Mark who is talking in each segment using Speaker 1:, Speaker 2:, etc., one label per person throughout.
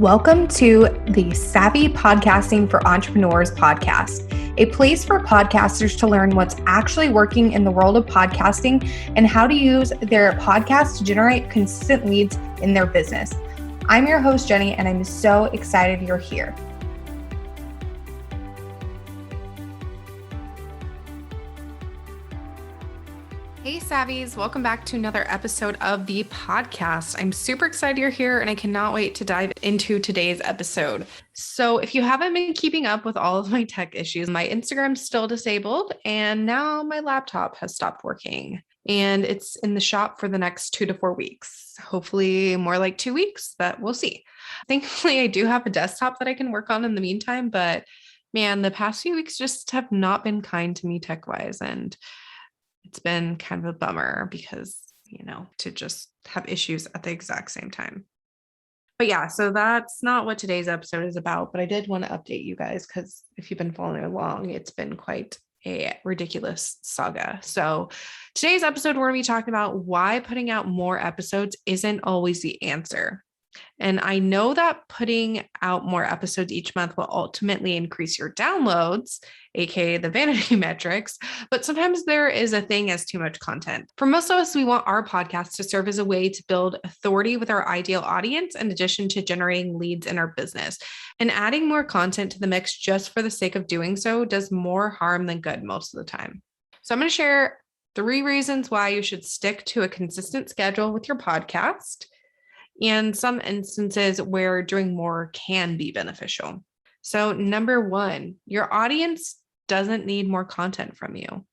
Speaker 1: Welcome to the Savvy Podcasting for Entrepreneurs podcast, a place for podcasters to learn what's actually working in the world of podcasting and how to use their podcast to generate consistent leads in their business. I'm your host, Jenny, and I'm so excited you're here. Hey Savvies, welcome back to another episode of the podcast. I'm super excited you're here and I cannot wait to dive into today's episode. So if you haven't been keeping up with all of my tech issues, my Instagram's still disabled and now my laptop has stopped working and it's in the shop for the next 2 to 4 weeks. Hopefully more like 2 weeks, but we'll see. Thankfully, I do have a desktop that I can work on in the meantime, but man, the past few weeks just have not been kind to me tech-wise, and it's been kind of a bummer because, to just have issues at the exact same time. But yeah, so that's not what today's episode is about, but I did want to update you guys because if you've been following along, it's been quite a ridiculous saga. So today's episode, we're going to be talking about why putting out more episodes isn't always the answer. And I know that putting out more episodes each month will ultimately increase your downloads, aka the vanity metrics, but sometimes there is a thing as too much content. For most of us, we want our podcast to serve as a way to build authority with our ideal audience in addition to generating leads in our business. And adding more content to the mix just for the sake of doing so does more harm than good most of the time. So I'm going to share 3 reasons why you should stick to a consistent schedule with your podcast, and some instances where doing more can be beneficial. So number 1, your audience doesn't need more content from you.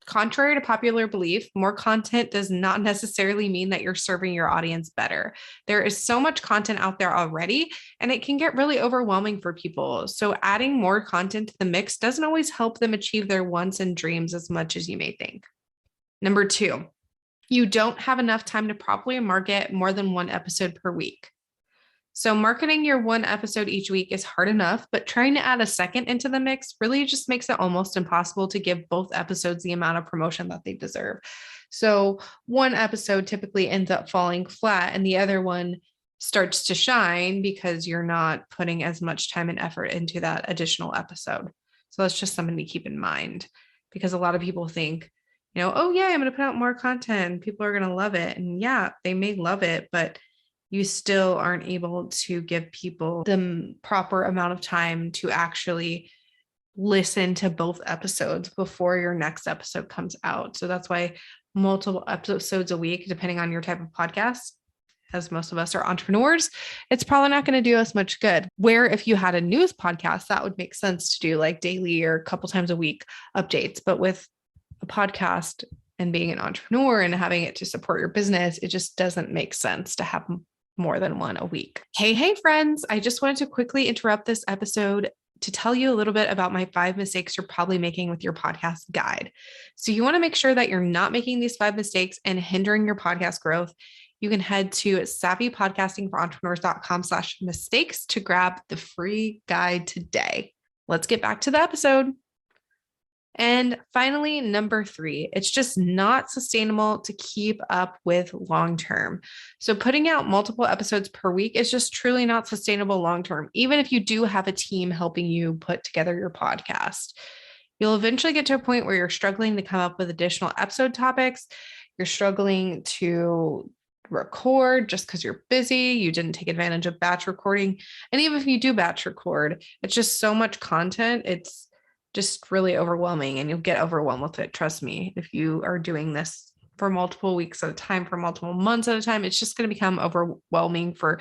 Speaker 1: Contrary to popular belief, more content does not necessarily mean that you're serving your audience better. There is so much content out there already, and it can get really overwhelming for people. So adding more content to the mix doesn't always help them achieve their wants and dreams as much as you may think. Number 2, you don't have enough time to properly market more than 1 episode per week. So marketing your 1 episode each week is hard enough, but trying to add a second into the mix really just makes it almost impossible to give both episodes the amount of promotion that they deserve. So 1 episode typically ends up falling flat and the other one starts to shine because you're not putting as much time and effort into that additional episode. So that's just something to keep in mind, because a lot of people think, oh yeah, I'm going to put out more content. People are going to love it. And yeah, they may love it, but you still aren't able to give people the proper amount of time to actually listen to both episodes before your next episode comes out. So that's why multiple episodes a week, depending on your type of podcast, as most of us are entrepreneurs, it's probably not going to do us much good. Where if you had a news podcast, that would make sense to do like daily or a couple times a week updates. But with a podcast and being an entrepreneur and having it to support your business, it just doesn't make sense to have more than 1 a week. Hey, friends, I just wanted to quickly interrupt this episode to tell you a little bit about my 5 mistakes you're probably making with your podcast guide. So you want to make sure that you're not making these 5 mistakes and hindering your podcast growth. You can head to savvypodcastingforentrepreneurs.com/mistakes to grab the free guide today. Let's get back to the episode. And finally, number 3, it's just not sustainable to keep up with long-term. So putting out multiple episodes per week is just truly not sustainable long-term, even if you do have a team helping you put together your podcast. You'll eventually get to a point where you're struggling to come up with additional episode topics. You're struggling to record just because you're busy. You didn't take advantage of batch recording. And even if you do batch record, it's just so much content. It's just really overwhelming and you'll get overwhelmed with it. Trust me, if you are doing this for multiple weeks at a time, for multiple months at a time, it's just going to become overwhelming for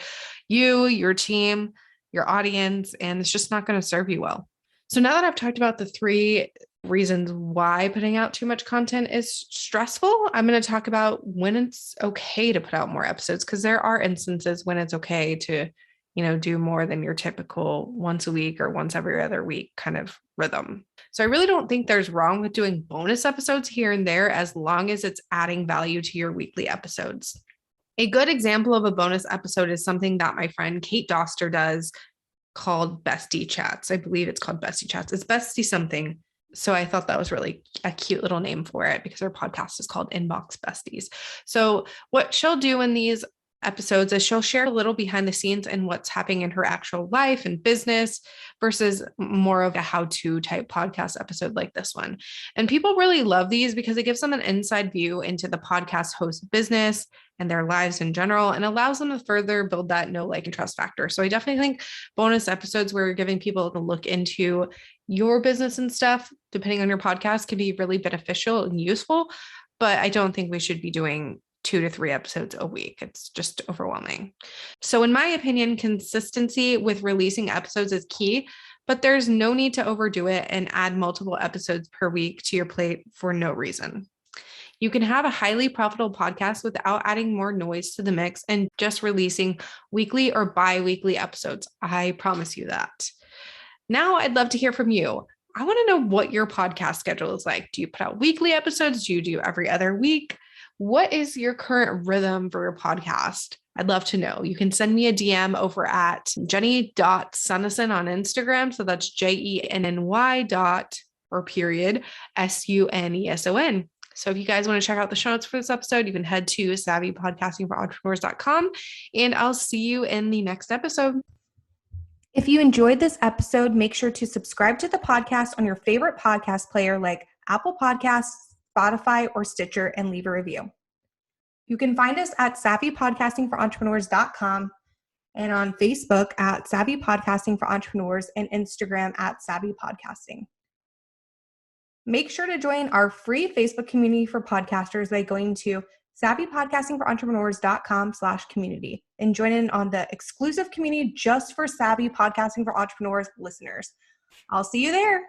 Speaker 1: you, your team, your audience, and it's just not going to serve you well. So now that I've talked about the 3 reasons why putting out too much content is stressful, I'm going to talk about when it's okay to put out more episodes, because there are instances when it's okay to do more than your typical once a week or once every other week kind of rhythm. So I really don't think there's wrong with doing bonus episodes here and there, as long as it's adding value to your weekly episodes. A good example of a bonus episode is something that my friend Kate Doster does called Bestie Chats. I believe it's called Bestie Chats. It's Bestie something. So I thought that was really a cute little name for it because her podcast is called Inbox Besties. So what she'll do in these episodes is she'll share a little behind the scenes and what's happening in her actual life and business versus more of a how-to type podcast episode like this one. And people really love these because it gives them an inside view into the podcast host business and their lives in general, and allows them to further build that know, like, and trust factor. So I definitely think bonus episodes where you're giving people a look into your business and stuff, depending on your podcast, can be really beneficial and useful. But I don't think we should be doing 2 to 3 episodes a week. It's just overwhelming. So in my opinion, consistency with releasing episodes is key, but there's no need to overdo it and add multiple episodes per week to your plate for no reason. You can have a highly profitable podcast without adding more noise to the mix and just releasing weekly or bi-weekly episodes. I promise you that. Now I'd love to hear from you. I want to know what your podcast schedule is like. Do you put out weekly episodes? Do you do every other week? What is your current rhythm for your podcast? I'd love to know. You can send me a DM over at jenny.sunnison on Instagram. So that's JENNY /period SUNESON. So if you guys want to check out the show notes for this episode, you can head to savvypodcastingforentrepreneurs.com, and I'll see you in the next episode.
Speaker 2: If you enjoyed this episode, make sure to subscribe to the podcast on your favorite podcast player like Apple Podcasts, Spotify, or Stitcher, and leave a review. You can find us at savvypodcastingforentrepreneurs.com and on Facebook at Savvy Podcasting for Entrepreneurs and Instagram at Savvy Podcasting. Make sure to join our free Facebook community for podcasters by going to savvypodcastingforentrepreneurs.com/community and join in on the exclusive community just for Savvy Podcasting for Entrepreneurs listeners. I'll see you there.